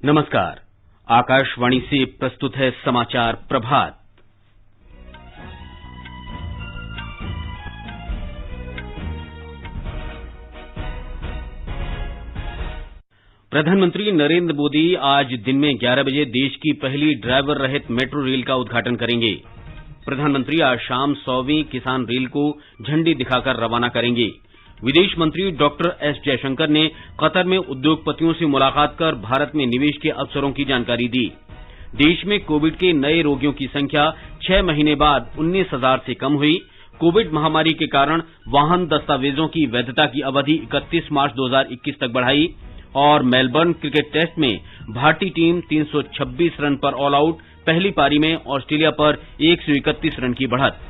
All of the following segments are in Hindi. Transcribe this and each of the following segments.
नमस्कार। आकाशवाणी से प्रस्तुत है समाचार प्रभात। प्रधानमंत्री नरेंद्र मोदी आज दिन में 11 बजे देश की पहली ड्राइवर रहित मेट्रो रेल का उद्घाटन करेंगे। प्रधानमंत्री आज शाम 100वीं किसान रेल को झंडी दिखाकर रवाना करेंगे। विदेश मंत्री डॉक्टर एस जयशंकर ने कतर में उद्योगपतियों से मुलाकात कर भारत में निवेश के अवसरों की जानकारी दी। देश में कोविड के नए रोगियों की संख्या 6 महीने बाद 19,000 से कम हुई। कोविड महामारी के कारण वाहन दस्तावेजों की वैधता की अवधि 31 मार्च 2021 तक बढ़ाई। और मेलबर्न क्रिकेट टेस्ट में भारतीय टीम 326 रन पर ऑल आउट, पहली पारी में ऑस्ट्रेलिया पर 131 रन की बढ़त।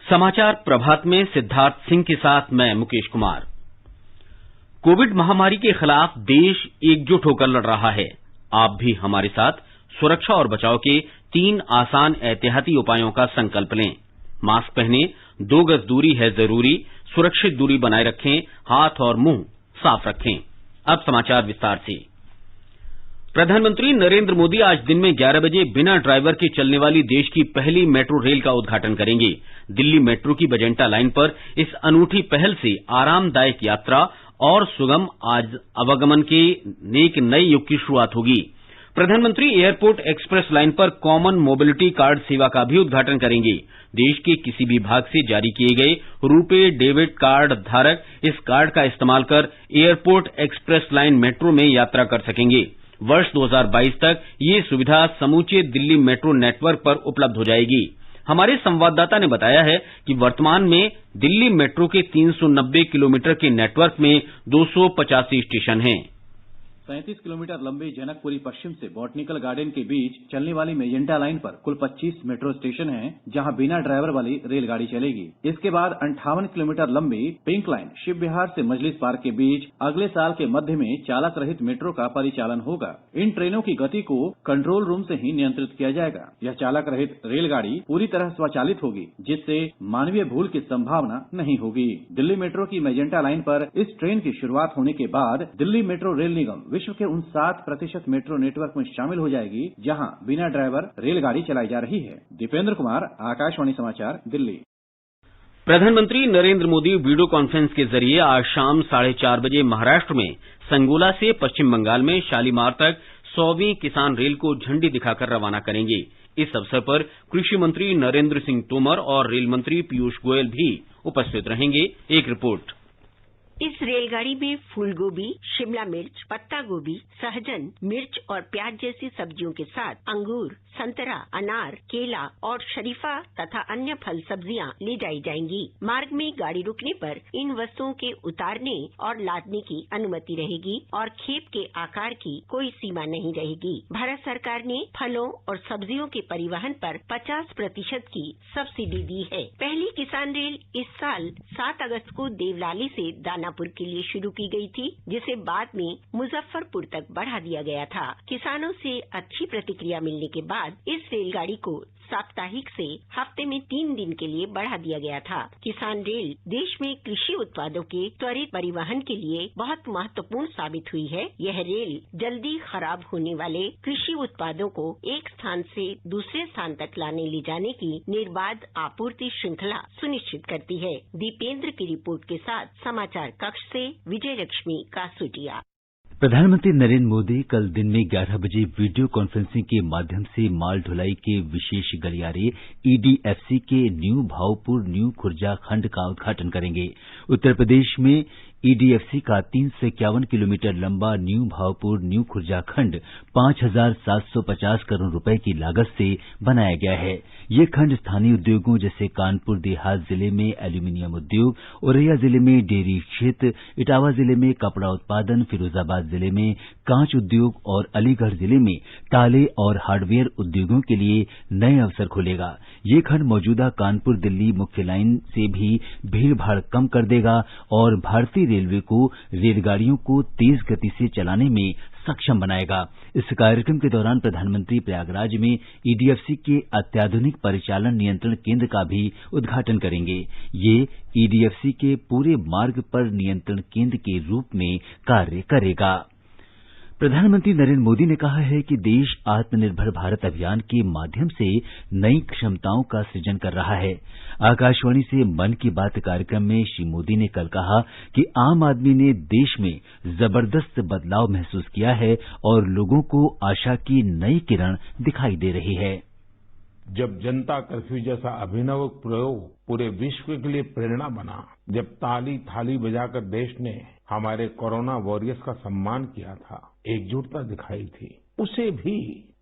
समाचार प्रभात में सिद्धार्थ सिंह के साथ मैं मुकेश कुमार। कोविड महामारी के खिलाफ देश एकजुट होकर लड़ रहा है। आप भी हमारे साथ सुरक्षा और बचाव के 3 आसान एहतियाती उपायों का संकल्प लें। मास्क पहनें, 2 गज दूरी है जरूरी, सुरक्षित दूरी बनाए रखें, हाथ और मुंह साफ रखें। अब समाचार विस्तार से। प्रधानमंत्री नरेंद्र मोदी आज दिन में 11 बजे बिना ड्राइवर के चलने वाली देश की पहली मेट्रो रेल का उद्घाटन करेंगे। दिल्ली मेट्रो की बजेंटा लाइन पर इस अनूठी पहल से आरामदायक यात्रा और सुगम आज आवागमन के एक नए युग की शुरुआत होगी। प्रधानमंत्री एयरपोर्ट एक्सप्रेस लाइन पर कॉमन मोबिलिटी कार्ड सेवा का भी उद्घाटन करेंगे। देश के किसी भी भाग से जारी किए गए रुपे डेबिट कार्ड धारक इस कार्ड का इस्तेमाल कर एयरपोर्ट एक्सप्रेस लाइन मेट्रो में यात्रा कर सकेंगे। वर्ष 2022 तक ये सुविधा समूचे दिल्ली मेट्रो नेटवर्क पर उपलब्ध हो जाएगी। हमारे संवाददाता ने बताया है कि वर्तमान में दिल्ली मेट्रो के 390 किलोमीटर के नेटवर्क में 285 स्टेशन हैं। 37 किलोमीटर लंबी जनकपुरी पश्चिम से बॉटनिकल गार्डन के बीच चलने वाली मेजेंटा लाइन पर कुल 25 मेट्रो स्टेशन हैं, जहां बिना ड्राइवर वाली रेलगाड़ी चलेगी। इसके बाद 58 किलोमीटर लंबी पिंक लाइन शिव विहार से मजलिस पार्क के बीच अगले साल के मध्य में चालक रहित मेट्रो का परिचालन होगा। इन ट्रेनों की गति को कंट्रोल रूम से ही नियंत्रित किया जाएगा। यह चालक रहित रेलगाड़ी पूरी तरह स्वचालित होगी, जिससे मानवीय भूल की संभावना नहीं होगी। दिल्ली मेट्रो की मेजेंटा लाइन पर इस ट्रेन की शुरुआत होने के बाद दिल्ली मेट्रो रेल निगम विश्व के उन 7% मेट्रो नेटवर्क में शामिल हो जाएगी, जहां बिना ड्राइवर रेलगाड़ी चलाई जा रही है। दीपेंद्र कुमार, आकाशवाणी समाचार, दिल्ली। प्रधानमंत्री नरेंद्र मोदी वीडियो कॉन्फ्रेंस के जरिए आज शाम 4:30 बजे महाराष्ट्र में संगोला से पश्चिम बंगाल में शालीमार तक 100वीं किसान रेल को झंडी दिखाकर रवाना करेंगे। इस अवसर पर कृषि मंत्री नरेंद्र सिंह तोमर और रेल मंत्री पीयूष गोयल भी उपस्थित रहेंगे। एक रिपोर्ट। इस रेलगाड़ी में फूलगोभी, शिमला मिर्च, पत्ता गोभी, सहजन, मिर्च और प्याज जैसी सब्जियों के साथ अंगूर, संतरा, अनार, केला और शरीफा तथा अन्य फल सब्जियां ले जाई जाएंगी। मार्ग में गाड़ी रुकने पर इन वस्तुओं के उतारने और लादने की अनुमति रहेगी और खेप के आकार की कोई सीमा नहीं रहेगी। भारत सरकार ने फलों और सब्जियों के परिवहन पर 50% की सब्सिडी दी है। पहली किसान रेल इस साल 7 अगस्त को देवलाली से दानापुर के लिए शुरू की गई थी, जिसे बाद में मुजफ्फरपुर तक बढ़ा दिया गया था। किसानों से अच्छी प्रतिक्रिया मिलने के बाद इस रेलगाड़ी को साप्ताहिक से हफ्ते में 3 दिन के लिए बढ़ा दिया गया था। किसान रेल देश में कृषि उत्पादों के त्वरित परिवहन के लिए बहुत महत्वपूर्ण साबित हुई है। यह रेल जल्दी खराब होने वाले कृषि उत्पादों को एक स्थान से दूसरे स्थान तक लाने ले जाने की निर्बाध आपूर्ति श्रृंखला सुनिश्चित करती है। दीपेंद्र की रिपोर्ट के साथ समाचार कक्ष से विजय लक्ष्मी कासूटिया। प्रधानमंत्री नरेंद्र मोदी कल दिन में 11 बजे वीडियो कॉन्फ्रेंसिंग के माध्यम से माल ढुलाई के विशेष गलियारे ईडीएफसी के न्यू भावपुर न्यू खुर्जा खंड का उद्घाटन करेंगे। उत्तर प्रदेश में ईडीएफसी का 351 किलोमीटर लंबा न्यू भावपुर न्यू खुर्जा खंड 5,750 करोड़ रुपए की लागत से बनाया गया है। ये खंड स्थानीय उद्योगों जैसे कानपुर देहात जिले में एल्यूमीनियम उद्योग, औरैया जिले में डेयरी क्षेत्र, इटावा जिले में कपड़ा उत्पादन, फिरोजाबाद जिले में कांच उद्योग और अलीगढ़ जिले में ताले और हार्डवेयर उद्योगों के लिए नए अवसर खोलेगा। ये खंड मौजूदा कानपुर दिल्ली मुख्य लाइन से भी भीड़ भाड़ कम कर देगा और भारतीय रेलवे को रेलगाड़ियों को तेज गति से चलाने में सक्षम बनाएगा। इस कार्यक्रम के दौरान प्रधानमंत्री प्रयागराज में ईडीएफसी के अत्याधुनिक परिचालन नियंत्रण केंद्र का भी उद्घाटन करेंगे। ये ईडीएफसी के पूरे मार्ग पर नियंत्रण केंद्र के रूप में कार्य करेगा। प्रधानमंत्री नरेंद्र मोदी ने कहा है कि देश आत्मनिर्भर भारत अभियान के माध्यम से नई क्षमताओं का सृजन कर रहा है। आकाशवाणी से मन की बात कार्यक्रम में श्री मोदी ने कल कहा कि आम आदमी ने देश में जबरदस्त बदलाव महसूस किया है और लोगों को आशा की नई किरण दिखाई दे रही है। जब जनता कर्फ्यू जैसा अभिनव प्रयोग पूरे विश्व के लिए प्रेरणा बना, जब ताली थाली बजाकर देश ने हमारे कोरोना वॉरियर्स का सम्मान किया था, एकजुटता दिखाई थी, उसे भी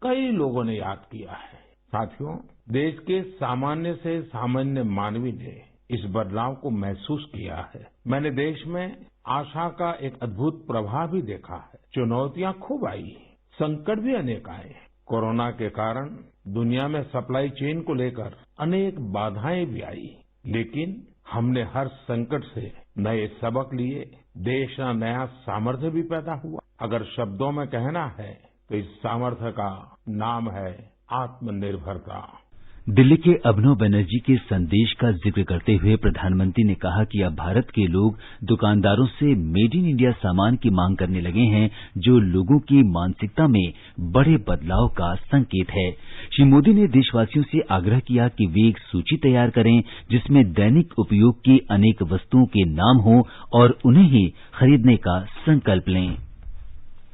कई लोगों ने याद किया है। साथियों, देश के सामान्य से सामान्य मानवी ने इस बदलाव को महसूस किया है। मैंने देश में आशा का एक अद्भुत प्रभाव भी देखा है। चुनौतियां खूब आई, संकट भी अनेक आए। कोरोना के कारण दुनिया में सप्लाई चेन को लेकर अनेक बाधाएं भी आई, लेकिन हमने हर संकट से नए सबक लिए। देश का नया सामर्थ्य भी पैदा हुआ। अगर शब्दों में कहना है तो इस सामर्थ्य का नाम है आत्मनिर्भरता। दिल्ली के अभिनव बनर्जी के संदेश का जिक्र करते हुए प्रधानमंत्री ने कहा कि अब भारत के लोग दुकानदारों से मेड इन इंडिया सामान की मांग करने लगे हैं, जो लोगों की मानसिकता में बड़े बदलाव का संकेत है। श्री मोदी ने देशवासियों से आग्रह किया कि वे एक सूची तैयार करें जिसमें दैनिक उपयोग की अनेक वस्तुओं के नाम हों और उन्हें ही खरीदने का संकल्प लें।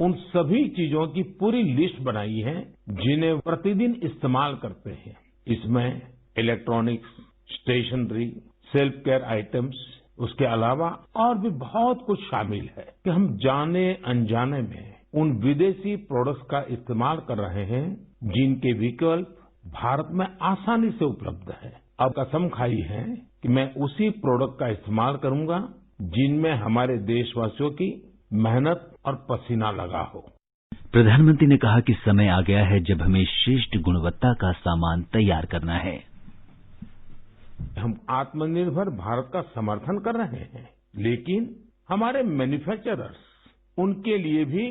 उन सभी चीजों की पूरी लिस्ट बनाई है जिन्हें प्रतिदिन इस्तेमाल करते हैं। इसमें electronics, stationery, self care items, उसके अलावा और भी बहुत कुछ शामिल है कि हम जाने अनजाने में उन विदेशी प्रोडक्ट्स का इस्तेमाल कर रहे हैं जिनके विकल्प भारत में आसानी से उपलब्ध है। अब कसम खाई है कि मैं उसी प्रोडक्ट का इस्तेमाल करूंगा जिनमें हमारे देशवासियों की मेहनत और पसीना लगा हो। प्रधानमंत्री ने कहा कि समय आ गया है जब हमें श्रेष्ठ गुणवत्ता का सामान तैयार करना है। हम आत्मनिर्भर भारत का समर्थन कर रहे हैं, लेकिन हमारे मैन्युफैक्चरर्स, उनके लिए भी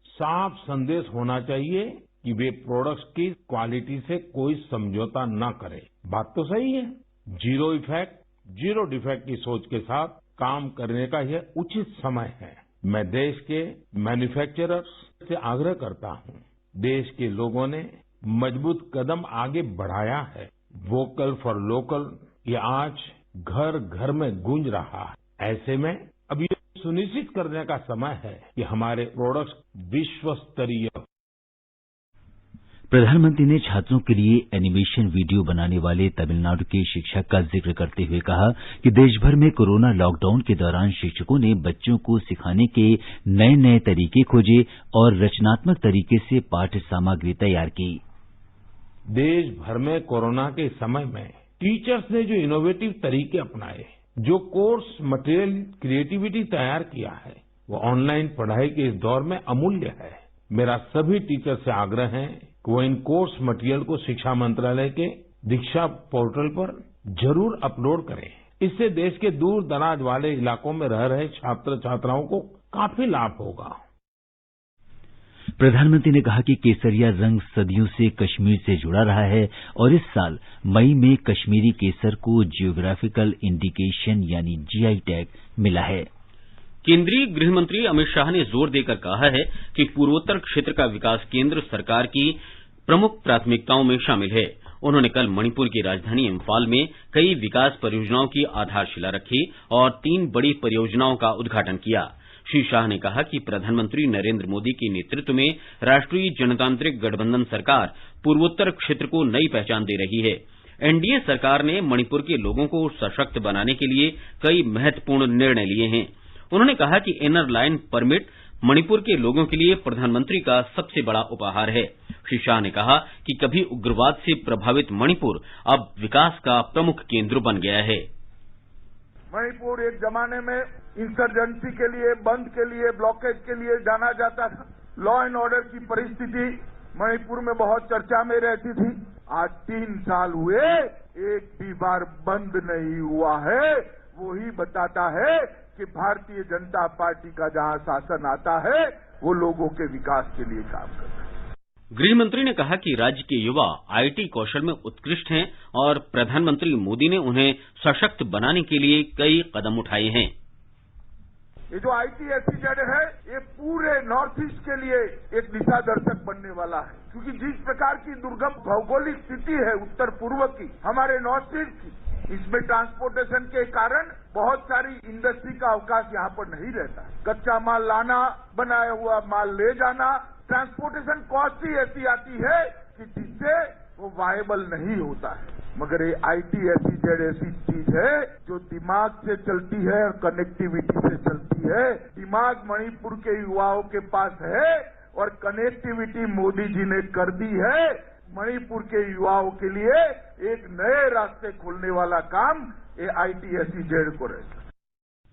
साफ संदेश होना चाहिए कि वे प्रोडक्ट्स की क्वालिटी से कोई समझौता न करें। बात तो सही है, जीरो इफेक्ट, जीरो डिफेक्ट की सोच के साथ काम करने का यह उचित समय है। मैं देश के मैन्युफैक्चरर्स से आग्रह करता हूं, देश के लोगों ने मजबूत कदम आगे बढ़ाया है। वोकल फॉर लोकल ये आज घर घर में गूंज रहा है। ऐसे में अब ये सुनिश्चित करने का समय है कि हमारे प्रोडक्ट्स विश्व स्तरीय। प्रधानमंत्री ने छात्रों के लिए एनिमेशन वीडियो बनाने वाले तमिलनाडु के शिक्षक का जिक्र करते हुए कहा कि देश भर में कोरोना लॉकडाउन के दौरान शिक्षकों ने बच्चों को सिखाने के नए नए तरीके खोजे और रचनात्मक तरीके से पाठ्य सामग्री तैयार की। देश भर में कोरोना के समय में टीचर्स ने जो इनोवेटिव तरीके अपनाए, जो कोर्स मटेरियल क्रिएटिविटी तैयार किया है, वो ऑनलाइन पढ़ाई के इस दौर में अमूल्य है। मेरा सभी टीचर से आग्रह है कि वो इन कोर्स मटेरियल को शिक्षा मंत्रालय के दीक्षा पोर्टल पर जरूर अपलोड करें। इससे देश के दूर दराज वाले इलाकों में रह रहे छात्र छात्राओं को काफी लाभ होगा। प्रधानमंत्री ने कहा कि केसरिया रंग सदियों से कश्मीर से जुड़ा रहा है और इस साल मई में कश्मीरी केसर को जियोग्राफिकल इंडिकेशन यानी जीआई टैग मिला है। केंद्रीय गृह मंत्री अमित शाह ने जोर देकर कहा है कि पूर्वोत्तर क्षेत्र का विकास केंद्र सरकार की प्रमुख प्राथमिकताओं में शामिल है। उन्होंने कल मणिपुर की राजधानी इम्फाल में कई विकास परियोजनाओं की आधारशिला रखी और 3 बड़ी परियोजनाओं का उद्घाटन किया। श्री शाह ने कहा कि प्रधानमंत्री नरेंद्र मोदी के नेतृत्व में राष्ट्रीय जनतांत्रिक गठबंधन सरकार पूर्वोत्तर क्षेत्र को नई पहचान दे रही है। एनडीए सरकार ने मणिपुर के लोगों को सशक्त बनाने के लिए कई महत्वपूर्ण निर्णय लिए हैं। उन्होंने कहा कि इनर लाइन परमिट मणिपुर के लोगों के लिए प्रधानमंत्री का सबसे बड़ा उपहार है। श्री शाह ने कहा कि कभी उग्रवाद से प्रभावित मणिपुर अब विकास का प्रमुख केंद्र बन गया है। मणिपुर एक जमाने में इंसर्जेंसी के लिए, बंद के लिए, ब्लॉकेज के लिए जाना जाता था। लॉ एंड ऑर्डर की परिस्थिति मणिपुर में बहुत चर्चा में रहती थी। आज 3 साल हुए, एक भी बार बंद नहीं हुआ है। वो ही बताता है कि भारतीय जनता पार्टी का जहां शासन आता है वो लोगों के विकास के लिए काम करता है। गृह मंत्री ने कहा कि राज्य के युवा आईटी कौशल में उत्कृष्ट हैं और प्रधानमंत्री मोदी ने उन्हें सशक्त बनाने के लिए कई कदम उठाए हैं। ये जो ITSEZ है ये पूरे नॉर्थ ईस्ट के लिए एक दिशा दर्शक बनने वाला है, क्योंकि जिस प्रकार की दुर्गम भौगोलिक स्थिति है उत्तर पूर्व की, हमारे नॉर्थ ईस्ट की, इसमें ट्रांसपोर्टेशन के कारण बहुत सारी इंडस्ट्री का अवकाश यहाँ पर नहीं रहता। कच्चा माल लाना, बनाया हुआ माल ले जाना, ट्रांसपोर्टेशन कॉस्ट ही ऐसी आती है कि जिससे वो वायबल नहीं होता है। मगर ये ITSEZ ऐसी चीज है जो दिमाग से चलती है और कनेक्टिविटी से चलती है। दिमाग मणिपुर के युवाओं के पास है और कनेक्टिविटी मोदी जी ने कर दी है। मणिपुर के युवाओं के लिए एक नए रास्ते खोलने वाला काम ये ITSEZ को रहेगा।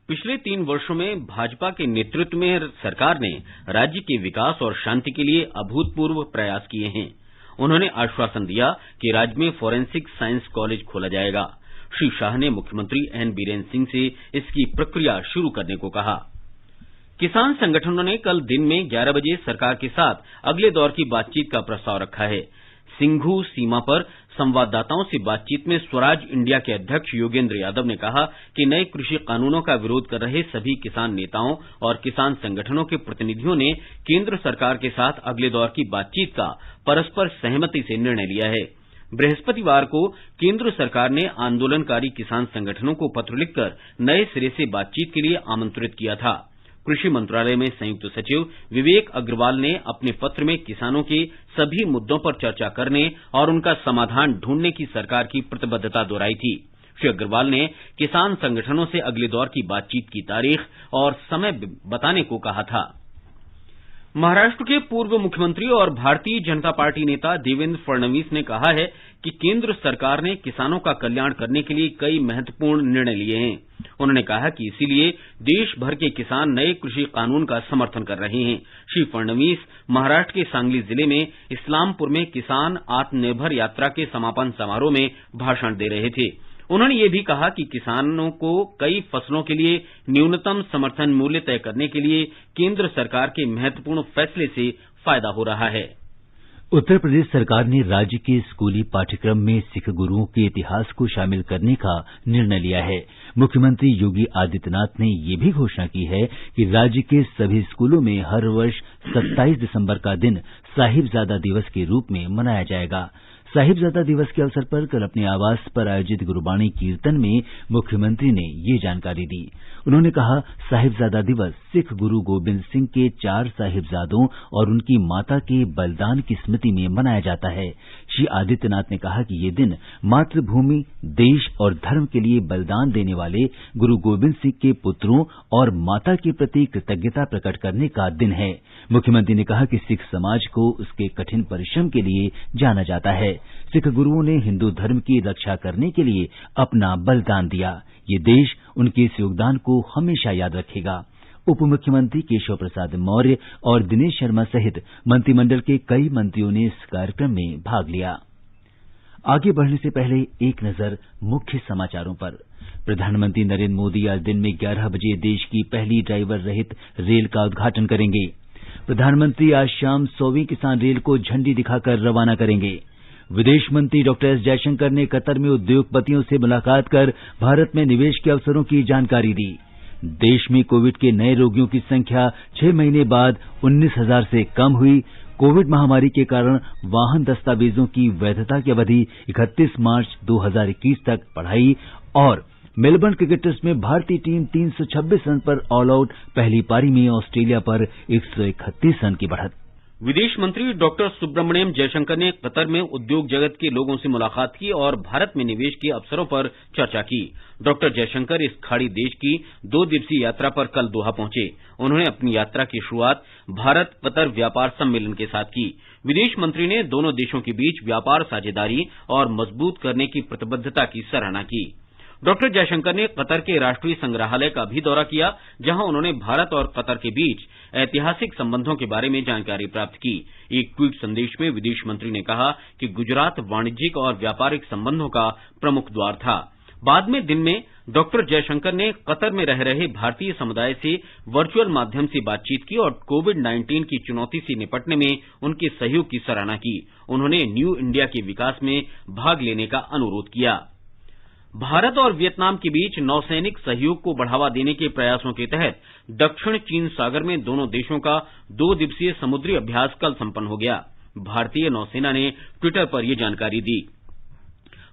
पिछले 3 वर्षों में भाजपा के नेतृत्व में सरकार ने राज्य के विकास और शांति के लिए अभूतपूर्व प्रयास किए हैं। उन्होंने आश्वासन दिया कि राज्य में फोरेंसिक साइंस कॉलेज खोला जाएगा। श्री शाह ने मुख्यमंत्री एन बीरेन सिंह से इसकी प्रक्रिया शुरू करने को कहा। किसान संगठनों ने कल दिन में 11 बजे सरकार के साथ अगले दौर की बातचीत का प्रस्ताव रखा है। सिंघू सीमा पर संवाददाताओं से बातचीत में स्वराज इंडिया के अध्यक्ष योगेंद्र यादव ने कहा कि नए कृषि कानूनों का विरोध कर रहे सभी किसान नेताओं और किसान संगठनों के प्रतिनिधियों ने केंद्र सरकार के साथ अगले दौर की बातचीत का परस्पर सहमति से निर्णय लिया है। बृहस्पतिवार को केंद्र सरकार ने आंदोलनकारी किसान संगठनों को पत्र लिखकर नए सिरे से बातचीत के लिए आमंत्रित किया था। कृषि मंत्रालय में संयुक्त सचिव विवेक अग्रवाल ने अपने पत्र में किसानों के सभी मुद्दों पर चर्चा करने और उनका समाधान ढूंढने की सरकार की प्रतिबद्धता दोहराई थी। श्री अग्रवाल ने किसान संगठनों से अगले दौर की बातचीत की तारीख और समय बताने को कहा था। महाराष्ट्र के पूर्व मुख्यमंत्री और भारतीय जनता पार्टी नेता देवेंद्र फडणवीस ने कहा है कि केंद्र सरकार ने किसानों का कल्याण करने के लिए कई महत्वपूर्ण निर्णय लिए हैं। उन्होंने कहा कि इसीलिए देश भर के किसान नए कृषि कानून का समर्थन कर रहे हैं। श्री फडणवीस महाराष्ट्र के सांगली जिले में इस्लामपुर में किसान आत्मनिर्भर यात्रा के समापन समारोह में भाषण दे रहे थे। उन्होंने ये भी कहा कि किसानों को कई फसलों के लिए न्यूनतम समर्थन मूल्य तय करने के लिए केंद्र सरकार के महत्वपूर्ण फैसले से फायदा हो रहा है। उत्तर प्रदेश सरकार ने राज्य के स्कूली पाठ्यक्रम में सिख गुरुओं के इतिहास को शामिल करने का निर्णय लिया है। मुख्यमंत्री योगी आदित्यनाथ ने ये भी घोषणा की है कि राज्य के सभी स्कूलों में हर वर्ष 27 दिसंबर का दिन साहिबजादा दिवस के रूप में मनाया जाएगा। साहिबजादा दिवस के अवसर पर कल अपने आवास पर आयोजित गुरबाणी कीर्तन में मुख्यमंत्री ने ये जानकारी दी। उन्होंने कहा, साहिबजादा दिवस सिख गुरु गोबिंद सिंह के 4 साहिबजादों और उनकी माता के बलिदान की स्मृति में मनाया जाता है। श्री आदित्यनाथ ने कहा कि ये दिन मातृभूमि, देश और धर्म के लिए बलिदान देने वाले गुरु गोबिंद सिंह के पुत्रों और माता के प्रति कृतज्ञता प्रकट करने का दिन है। मुख्यमंत्री ने कहा कि सिख समाज को उसके कठिन परिश्रम के लिए जाना जाता है। सिख गुरुओं ने हिंदू धर्म की रक्षा करने के लिए अपना बलिदान दिया। ये देश उनके इस योगदान को हमेशा याद रखेगा। उप मुख्यमंत्री केशव प्रसाद मौर्य और दिनेश शर्मा सहित मंत्रिमंडल के कई मंत्रियों ने इस कार्यक्रम में भाग लिया। आगे बढ़ने से पहले एक नजर मुख्य समाचारों पर। प्रधानमंत्री नरेंद्र मोदी आज दिन में 11 बजे देश की पहली ड्राइवर रहित रेल का उद्घाटन करेंगे। प्रधानमंत्री आज शाम 100वीं किसान रेल को झंडी दिखाकर रवाना करेंगे। विदेश मंत्री डॉ एस जयशंकर ने कतर में उद्योगपतियों से मुलाकात कर भारत में निवेश के अवसरों की जानकारी दी। देश में कोविड के नए रोगियों की संख्या 6 महीने बाद 19,000 से कम हुई। कोविड महामारी के कारण वाहन दस्तावेजों की वैधता की अवधि 31 मार्च 2021 तक बढ़ाई। और मेलबर्न क्रिकेट टेस्ट में भारतीय टीम 326 रन पर ऑल आउट, पहली पारी में ऑस्ट्रेलिया पर 131 रन की बढ़त। विदेश मंत्री डॉक्टर सुब्रमण्यम जयशंकर ने कतर में उद्योग जगत के लोगों से मुलाकात की और भारत में निवेश के अवसरों पर चर्चा की। डॉक्टर जयशंकर इस खाड़ी देश की 2 दिवसीय यात्रा पर कल दोहा पहुंचे। उन्होंने अपनी यात्रा की शुरुआत भारत कतर व्यापार सम्मेलन के साथ की। विदेश मंत्री ने दोनों देशों के बीच व्यापार साझेदारी और मजबूत करने की प्रतिबद्धता की सराहना की। डॉक्टर जयशंकर ने कतर के राष्ट्रीय संग्रहालय का भी दौरा किया, जहां उन्होंने भारत और कतर के बीच ऐतिहासिक संबंधों के बारे में जानकारी प्राप्त की। एक ट्वीट संदेश में विदेश मंत्री ने कहा कि गुजरात वाणिज्यिक और व्यापारिक संबंधों का प्रमुख द्वार था। बाद में दिन में डॉक्टर जयशंकर ने कतर में रह रहे भारतीय समुदाय से वर्चुअल माध्यम से बातचीत की और कोविड-19 की चुनौती से निपटने में उनके सहयोग की सराहना की। उन्होंने न्यू इंडिया के विकास में भाग लेने का अनुरोध किया। भारत और वियतनाम के बीच नौसैनिक सहयोग को बढ़ावा देने के प्रयासों के तहत दक्षिण चीन सागर में दोनों देशों का 2 दिवसीय समुद्री अभ्यास कल संपन्न हो गया। भारतीय नौसेना ने ट्विटर पर यह जानकारी दी।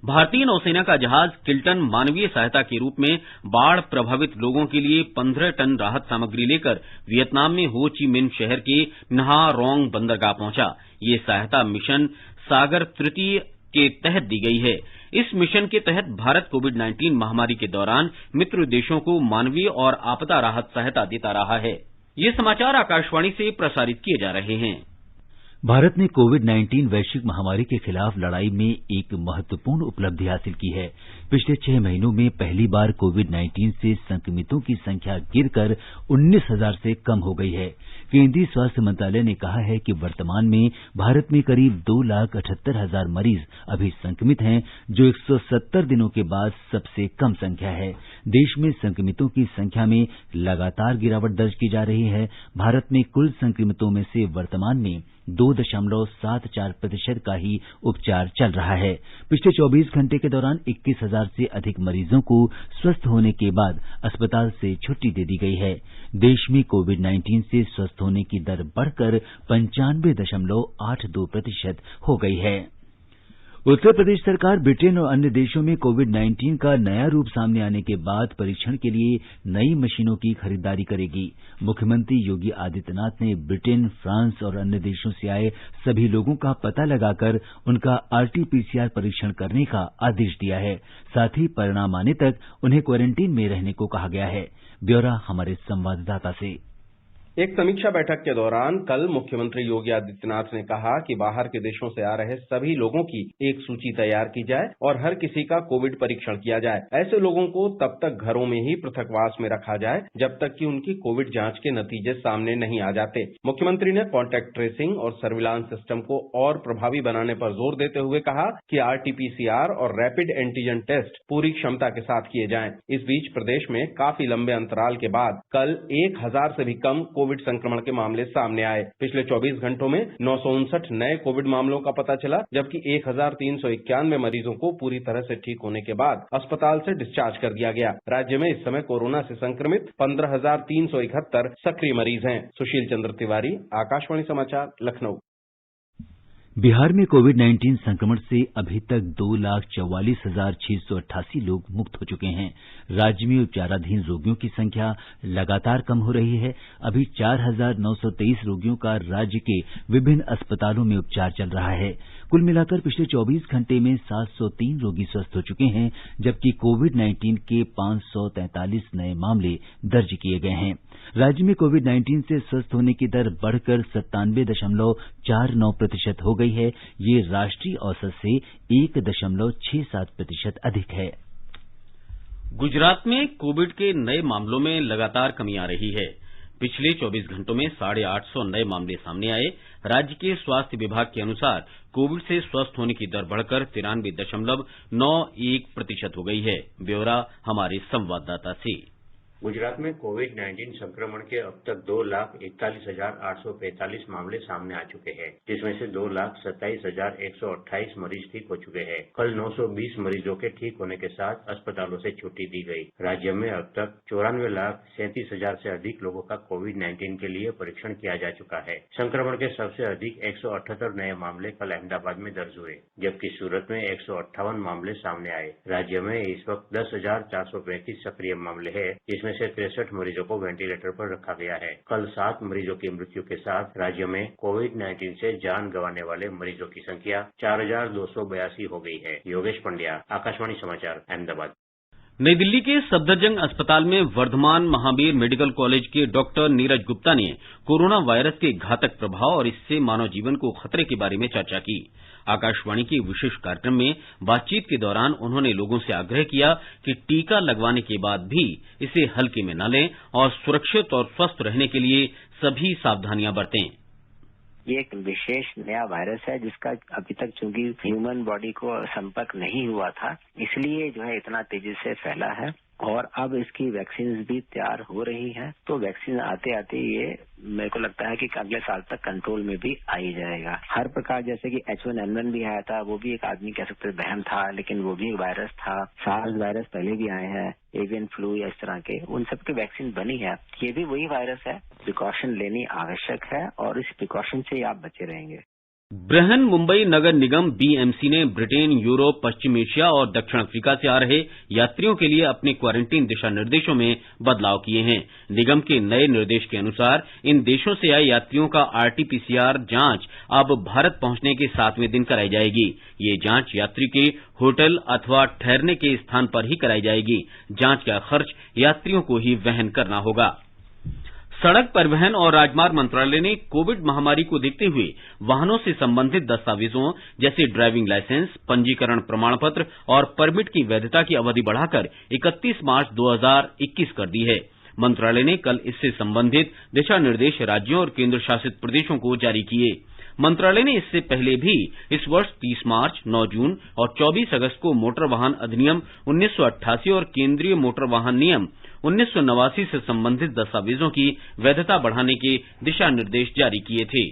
भारतीय नौसेना का जहाज किल्टन मानवीय सहायता के रूप में बाढ़ प्रभावित लोगों के लिए 15 टन राहत सामग्री लेकर वियतनाम में हो ची मिन्ह शहर के नहा रोंग बंदरगाह पहुंचा। ये सहायता मिशन सागर तृतीय के तहत दी गई है। इस मिशन के तहत भारत कोविड-19 महामारी के दौरान मित्र देशों को मानवीय और आपदा राहत सहायता देता रहा है। ये समाचार आकाशवाणी से प्रसारित किए जा रहे हैं। भारत ने कोविड-19 वैश्विक महामारी के खिलाफ लड़ाई में एक महत्वपूर्ण उपलब्धि हासिल की है। पिछले 6 महीनों में पहली बार कोविड-19 से संक्रमितों की संख्या गिरकर 19,000 से कम हो गई है। केंद्रीय स्वास्थ्य मंत्रालय ने कहा है कि वर्तमान में भारत में करीब 2,78,000 मरीज अभी संक्रमित हैं, जो 170 दिनों के बाद सबसे कम संख्या है। देश में संक्रमितों की संख्या में लगातार गिरावट दर्ज की जा रही है। भारत में कुल संक्रमितों में से वर्तमान में 2.74% का ही उपचार चल रहा है। पिछले 24 घंटे के दौरान 21,000 से अधिक मरीजों को स्वस्थ होने के बाद अस्पताल से छुट्टी दे दी गई है। देश में कोविड-19 से स्वस्थ होने की दर बढ़कर 95.82% हो गई है। उत्तर प्रदेश सरकार ब्रिटेन और अन्य देशों में कोविड-19 का नया रूप सामने आने के बाद परीक्षण के लिए नई मशीनों की खरीदारी करेगी। मुख्यमंत्री योगी आदित्यनाथ ने ब्रिटेन, फ्रांस और अन्य देशों से आए सभी लोगों का पता लगाकर उनका आरटी-पीसीआर परीक्षण करने का आदेश दिया है। साथ ही परिणाम आने तक उन्हें क्वारंटीन में रहने को कहा गया है। ब्यौरा हमारे संवाददाता से। एक समीक्षा बैठक के दौरान कल मुख्यमंत्री योगी आदित्यनाथ ने कहा कि बाहर के देशों से आ रहे सभी लोगों की एक सूची तैयार की जाए और हर किसी का कोविड परीक्षण किया जाए। ऐसे लोगों को तब तक घरों में ही पृथकवास में रखा जाए जब तक कि उनकी कोविड जांच के नतीजे सामने नहीं आ जाते। मुख्यमंत्री ने कॉन्टैक्ट ट्रेसिंग और सर्विलांस सिस्टम को और प्रभावी बनाने पर जोर देते हुए कहा कि आरटी-पीसीआर और रैपिड एंटीजन टेस्ट पूरी क्षमता के साथ किए जाएं। इस बीच प्रदेश में काफी लंबे अंतराल के बाद कल 1,000 से भी कम कोविड संक्रमण के मामले सामने आए। पिछले 24 घंटों में 959 नए कोविड मामलों का पता चला, जबकि 1,391 मरीजों को पूरी तरह से ठीक होने के बाद अस्पताल से डिस्चार्ज कर दिया गया। राज्य में इस समय कोरोना से संक्रमित 15,371 सक्रिय मरीज हैं। सुशील चंद्र तिवारी, आकाशवाणी समाचार, लखनऊ। बिहार में कोविड-19 संक्रमण से अभी तक 2,44,688 लोग मुक्त हो चुके हैं। राज्य में उपचाराधीन रोगियों की संख्या लगातार कम हो रही है। अभी 4,923 रोगियों का राज्य के विभिन्न अस्पतालों में उपचार चल रहा है। कुल मिलाकर पिछले 24 घंटे में 703 रोगी स्वस्थ हो चुके हैं, जबकि कोविड-19 के 543 नए मामले दर्ज किए गए हैं। राज्य में कोविड-19 से स्वस्थ होने की दर बढ़कर 97.49% हो गई है। ये राष्ट्रीय औसत से 1.67% अधिक है। गुजरात में कोविड के नए मामलों में लगातार कमी आ रही है। पिछले 24 घंटों में 850 नए मामले सामने आए। राज्य के स्वास्थ्य विभाग के अनुसार कोविड से स्वस्थ होने की दर बढ़कर 93.91% हो गई है। ब्यौरा हमारे संवाददाता से। गुजरात में कोविड-19 संक्रमण के अब तक 2,41,845 मामले सामने आ चुके हैं, जिसमें से 2,27,128 मरीज ठीक हो चुके हैं। कल 920 मरीजों के ठीक होने के साथ अस्पतालों से छुट्टी दी गई। राज्य में अब तक 94,37,000 से अधिक लोगों का कोविड-19 के लिए परीक्षण किया जा चुका है। संक्रमण के सबसे अधिक 178 नए मामले कल अहमदाबाद में दर्ज हुए, जबकि सूरत में 158 मामले सामने आए। राज्य में इस वक्त 10,435 सक्रिय मामले हैं, जिसमें से 63 मरीजों को वेंटिलेटर पर रखा गया है। कल 7 मरीजों की मृत्यु के साथ राज्य में कोविड-19 से जान गंवाने वाले मरीजों की संख्या 4,282 हो गई है। योगेश पंड्या, आकाशवाणी समाचार, अहमदाबाद। नई दिल्ली के सफदरजंग अस्पताल में वर्धमान महावीर मेडिकल कॉलेज के डॉक्टर नीरज गुप्ता ने कोरोना वायरस के घातक प्रभाव और इससे मानव जीवन को खतरे के बारे में चर्चा की। आकाशवाणी के विशेष कार्यक्रम में बातचीत के दौरान उन्होंने लोगों से आग्रह किया कि टीका लगवाने के बाद भी इसे हल्के में न लें और सुरक्षित और स्वस्थ रहने के लिए सभी सावधानियां बरतें। ये एक विशेष नया वायरस है जिसका अभी तक चूंकि ह्यूमन बॉडी को संपर्क नहीं हुआ था, इसलिए जो है इतना तेजी से फैला है। और अब इसकी वैक्सीन भी तैयार हो रही हैं, तो वैक्सीन आते आते ये मेरे को लगता है कि अगले साल तक कंट्रोल में भी आ ही जाएगा। हर प्रकार जैसे कि H1N1 भी आया था, वो भी एक आदमी कह सकते वहम था, लेकिन वो भी एक वायरस था। सार्स वायरस पहले भी आए हैं, एवियन फ्लू या इस तरह के, उन सब की वैक्सीन बनी है। ये भी वही वायरस है, प्रिकॉशन लेनी आवश्यक है और इस प्रिकॉशन से आप बचे रहेंगे। बृहन मुंबई नगर निगम BMC ने ब्रिटेन, यूरोप, पश्चिम एशिया और दक्षिण अफ्रीका से आ रहे यात्रियों के लिए अपने क्वारंटीन दिशा निर्देशों में बदलाव किए हैं। निगम के नए निर्देश के अनुसार इन देशों से आए यात्रियों का RT-PCR जांच अब भारत पहुंचने के 7वें दिन कराई जाएगी। ये जांच यात्री के होटल अथवा ठहरने के स्थान पर ही कराई जाएगी। जांच का खर्च यात्रियों को ही वहन करना होगा। सड़क परिवहन और राजमार्ग मंत्रालय ने कोविड महामारी को देखते हुए वाहनों से संबंधित दस्तावेजों जैसे ड्राइविंग लाइसेंस, पंजीकरण प्रमाण पत्र और परमिट की वैधता की अवधि बढ़ाकर 31 मार्च 2021 कर दी है। मंत्रालय ने कल इससे संबंधित दिशा निर्देश राज्यों और केंद्र शासित प्रदेशों को जारी किए। मंत्रालय ने इससे पहले भी इस वर्ष 30 मार्च, 9 जून और 24 अगस्त को मोटर वाहन अधिनियम 1988 और केंद्रीय मोटर वाहन नियम 1989 से संबंधित दस्तावेजों की वैधता बढ़ाने के दिशा निर्देश जारी किए थे।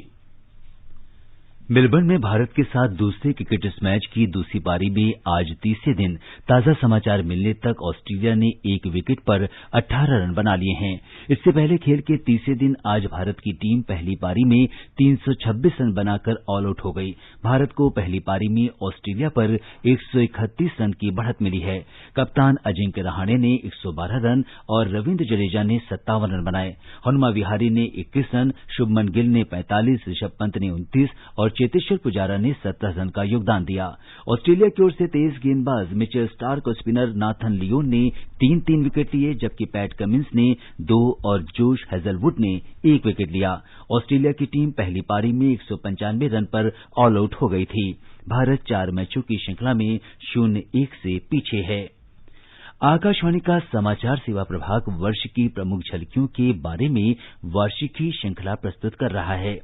मेलबर्न में भारत के साथ दूसरे क्रिकेट टेस्ट मैच की दूसरी पारी में आज तीसरे दिन ताजा समाचार मिलने तक ऑस्ट्रेलिया ने एक विकेट पर 18 रन बना लिए हैं। इससे पहले खेल के तीसरे दिन आज भारत की टीम पहली पारी में 326 रन बनाकर ऑल आउट हो गई। भारत को पहली पारी में ऑस्ट्रेलिया पर 131 रन की बढ़त मिली है। कप्तान अजिंक्य रहाणे ने 112 रन और रविंद्र जडेजा ने 57 रन बनाए। हनुमा विहारी ने 21 रन, शुभमन गिल ने 45, ऋषभ पंत ने 29 और चेतेश्वर पुजारा ने 17 रन का योगदान दिया। ऑस्ट्रेलिया की ओर से तेज गेंदबाज मिचेल स्टार्क और स्पिनर नाथन लियोन ने 3-3 विकेट लिए, जबकि पैट कमिंस ने 2 और जोश हेजलवुड ने 1 विकेट लिया। ऑस्ट्रेलिया की टीम पहली पारी में 195 रन पर ऑल आउट हो गई थी। भारत 4 मैचों की श्रृंखला में 0-1 से पीछे है। आकाशवाणी का समाचार सेवा प्रभाग वर्ष की प्रमुख झलकियों के बारे में वार्षिकी श्रृंखला प्रस्तुत कर रहा है।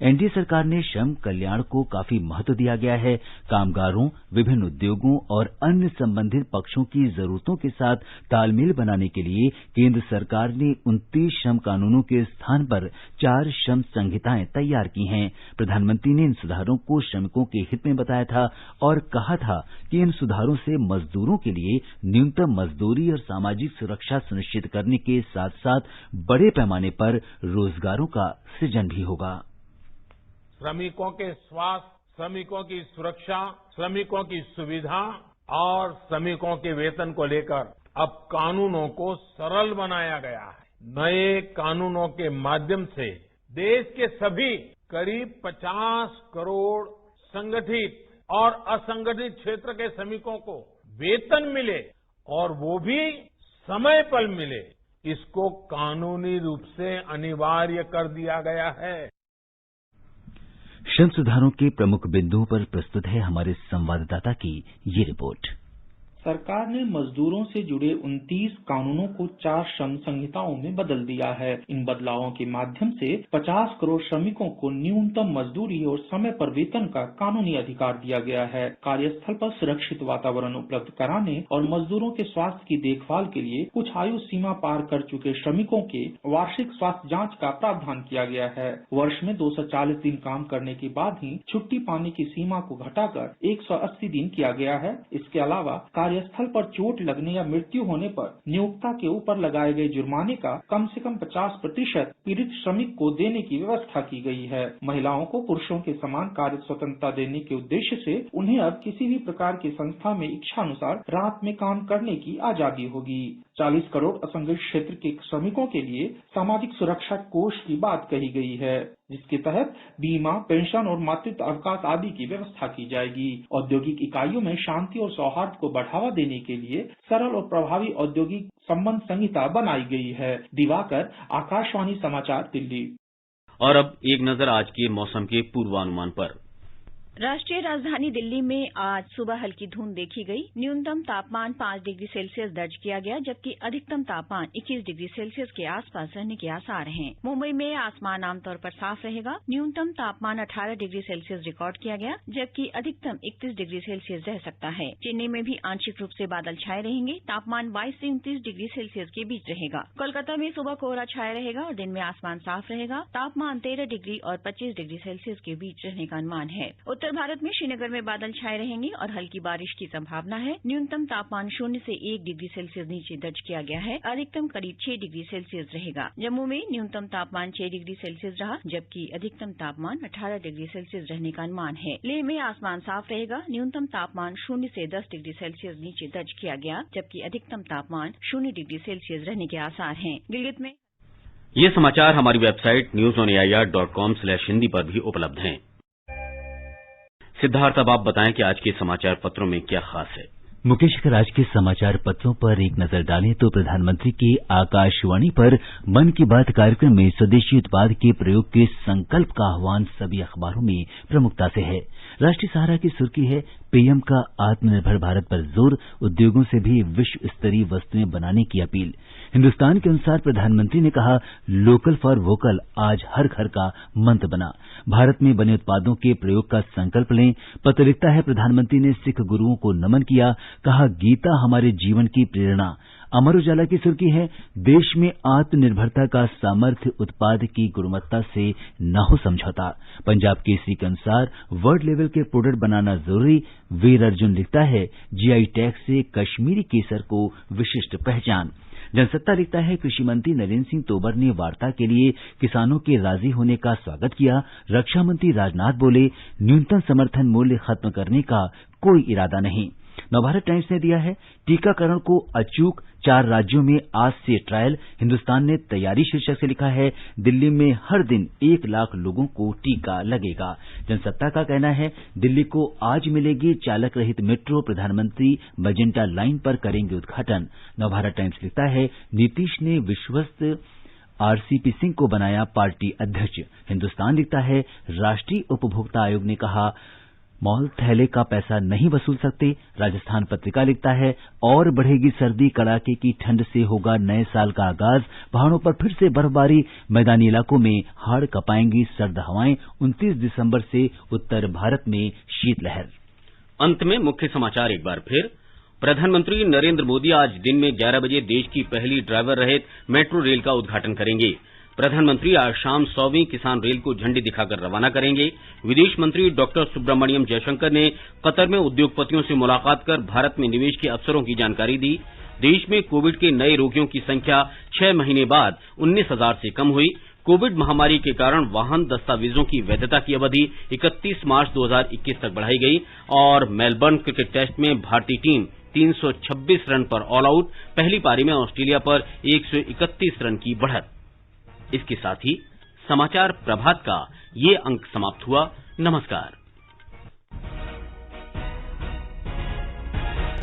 एनडीए सरकार ने श्रम कल्याण को काफी महत्व दिया गया है। कामगारों, विभिन्न उद्योगों और अन्य संबंधित पक्षों की जरूरतों के साथ तालमेल बनाने के लिए केंद्र सरकार ने 29 श्रम कानूनों के स्थान पर 4 श्रम संहिताएं तैयार की हैं। प्रधानमंत्री ने इन सुधारों को श्रमिकों के हित में बताया था और कहा था कि इन सुधारों से मजदूरों के लिए न्यूनतम मजदूरी और सामाजिक सुरक्षा सुनिश्चित करने के साथ साथ बड़े पैमाने पर रोजगारों का सृजन भी होगा। श्रमिकों के स्वास्थ्य, श्रमिकों की सुरक्षा, श्रमिकों की सुविधा और श्रमिकों के वेतन को लेकर अब कानूनों को सरल बनाया गया है। नए कानूनों के माध्यम से देश के सभी करीब 50 करोड़ संगठित और असंगठित क्षेत्र के श्रमिकों को वेतन मिले और वो भी समय पर मिले, इसको कानूनी रूप से अनिवार्य कर दिया गया है। श्रम सुधारों के प्रमुख बिंदुओं पर प्रस्तुत है हमारे संवाददाता की ये रिपोर्ट। सरकार ने मजदूरों से जुड़े 29 कानूनों को 4 श्रम संहिताओं में बदल दिया है। इन बदलावों के माध्यम से 50 करोड़ श्रमिकों को न्यूनतम मजदूरी और समय पर वेतन का कानूनी अधिकार दिया गया है। कार्यस्थल पर सुरक्षित वातावरण उपलब्ध कराने और मजदूरों के स्वास्थ्य की देखभाल के लिए कुछ आयु सीमा पार कर चुके श्रमिकों के वार्षिक स्वास्थ्य जाँच का प्रावधान किया गया है। वर्ष में 240 दिन काम करने के बाद ही छुट्टी पाने की सीमा को घटाकर 180 दिन किया गया है। इसके अलावा कार्यस्थल पर चोट लगने या मृत्यु होने पर नियोक्ता के ऊपर लगाए गए जुर्माने का कम से कम 50% पीड़ित श्रमिक को देने की व्यवस्था की गई है। महिलाओं को पुरुषों के समान कार्य स्वतंत्रता देने के उद्देश्य से उन्हें अब किसी भी प्रकार की संस्था में इच्छा अनुसार रात में काम करने की आजादी होगी। 40 करोड़ असंगठित क्षेत्र के श्रमिकों के लिए सामाजिक सुरक्षा कोष की बात कही गई है, जिसके तहत बीमा, पेंशन और मातृत्व अवकाश आदि की व्यवस्था की जाएगी। औद्योगिक इकाइयों में शांति और सौहार्द को बढ़ावा देने के लिए सरल और प्रभावी औद्योगिक संबंध संहिता बनाई गई है। दिवाकर, आकाशवाणी समाचार, दिल्ली। और अब एक नजर आज के मौसम के पूर्वानुमान पर। राष्ट्रीय राजधानी दिल्ली में आज सुबह हल्की धुंध देखी गई। न्यूनतम तापमान 5 डिग्री सेल्सियस दर्ज किया गया, जबकि अधिकतम तापमान 21 डिग्री सेल्सियस के आसपास रहने के आसार हैं। मुंबई में आसमान आमतौर पर साफ रहेगा। न्यूनतम तापमान 18 डिग्री सेल्सियस रिकॉर्ड किया गया, जबकि अधिकतम 31 डिग्री सेल्सियस रह सकता है। चेन्नई में भी आंशिक रूप से बादल छाए रहेंगे। तापमान 22 से 29 डिग्री सेल्सियस के बीच रहेगा। कोलकाता में सुबह कोहरा छाया रहेगा और दिन में आसमान साफ रहेगा। तापमान 13 डिग्री और 25 डिग्री सेल्सियस के बीच रहने का अनुमान है। उत्तर भारत में श्रीनगर में बादल छाए रहेंगे और हल्की बारिश की संभावना है। न्यूनतम तापमान 0 से 1 डिग्री सेल्सियस नीचे दर्ज किया गया है। अधिकतम करीब 6 डिग्री सेल्सियस रहेगा। जम्मू में न्यूनतम तापमान 6 डिग्री सेल्सियस रहा, जबकि अधिकतम तापमान 18 डिग्री सेल्सियस रहने का अनुमान है। लेह में आसमान साफ रहेगा। न्यूनतम तापमान 0 से 10 डिग्री सेल्सियस नीचे दर्ज किया गया, जबकि अधिकतम तापमान 0 डिग्री सेल्सियस रहने के आसार हैं। गिलगित में ये समाचार हमारी वेबसाइट newsonair.com/hindi पर भी उपलब्ध हैं। सिद्धार्थ, अब आप बताएं कि आज के समाचार पत्रों में क्या खास है। मुकेश, अगर आज के समाचार पत्रों पर एक नजर डालें तो प्रधानमंत्री के आकाशवाणी पर मन की बात कार्यक्रम में स्वदेशी उत्पाद के प्रयोग के संकल्प का आह्वान सभी अखबारों में प्रमुखता से है। राष्ट्रीय सहारा की सुर्खी है, पीएम का आत्मनिर्भर भारत पर जोर, उद्योगों से भी विश्व स्तरीय वस्तुएं बनाने की अपील। हिन्दुस्तान के अनुसार प्रधानमंत्री ने कहा, लोकल फॉर वोकल आज हर घर का मंत्र बना। भारत में बने उत्पादों के प्रयोग का संकल्प लें। पत्र लिखता है, प्रधानमंत्री ने सिख गुरुओं को नमन किया, कहा गीता हमारे जीवन की प्रेरणा। अमर उजाला की सुर्खी है, देश में आत्मनिर्भरता का सामर्थ्य उत्पाद की गुणवत्ता से न हो समझौता। पंजाब केसरी के अनुसार वर्ल्ड लेवल के प्रोडक्ट बनाना जरूरी। वीर अर्जुन लिखता है, जीआई टैग से कश्मीरी केसर को विशिष्ट पहचान। जनसत्ता लिखता है, कृषि मंत्री नरेंद्र सिंह तोमर ने वार्ता के लिए किसानों के राजी होने का स्वागत किया। रक्षा मंत्री राजनाथ बोले, न्यूनतम समर्थन मूल्य खत्म करने का कोई इरादा नहीं। नवभारत टाइम्स ने दिया है, टीकाकरण को अचूक, 4 राज्यों में आज से ट्रायल। हिन्दुस्तान ने तैयारी शीर्षक से लिखा है, दिल्ली में हर दिन 1 लाख लोगों को टीका लगेगा। जनसत्ता का कहना है, दिल्ली को आज मिलेगी चालक रहित मेट्रो, प्रधानमंत्री मजेंटा लाइन पर करेंगे उद्घाटन। नवभारत टाइम्स लिखता है, नीतीश ने विश्वस्त आरसीपी सिंह को बनाया पार्टी अध्यक्ष। हिन्दुस्तान लिखता है, राष्ट्रीय उपभोक्ता आयोग ने कहा, मॉल थैले का पैसा नहीं वसूल सकते। राजस्थान पत्रिका लिखता है, और बढ़ेगी सर्दी, कड़ाके की ठंड से होगा नए साल का आगाज। पहाड़ों पर फिर से बर्फबारी, मैदानी इलाकों में हाड़ कपाएंगी सर्द हवाएं। 29 दिसंबर से उत्तर भारत में शीतलहर। अंत में मुख्य समाचार एक बार फिर। प्रधानमंत्री नरेंद्र मोदी आज दिन में 11 बजे देश की पहली ड्राइवर रहित मेट्रो रेल का उद्घाटन करेंगे। प्रधानमंत्री आज शाम 100वीं किसान रेल को झंडी दिखाकर रवाना करेंगे। विदेश मंत्री डॉक्टर सुब्रमण्यम जयशंकर ने कतर में उद्योगपतियों से मुलाकात कर भारत में निवेश के अवसरों की जानकारी दी। देश में कोविड के नए रोगियों की संख्या 6 महीने बाद 19,000 से कम हुई। कोविड महामारी के कारण वाहन दस्तावेजों की वैधता की अवधि 31 मार्च 2021 तक बढ़ाई गई। और मेलबर्न क्रिकेट टेस्ट में भारतीय टीम 326 रन पर ऑल आउट। पहली पारी में ऑस्ट्रेलिया पर 131 रन की बढ़त। इसके साथ ही समाचार प्रभात का ये अंक समाप्त हुआ। नमस्कार।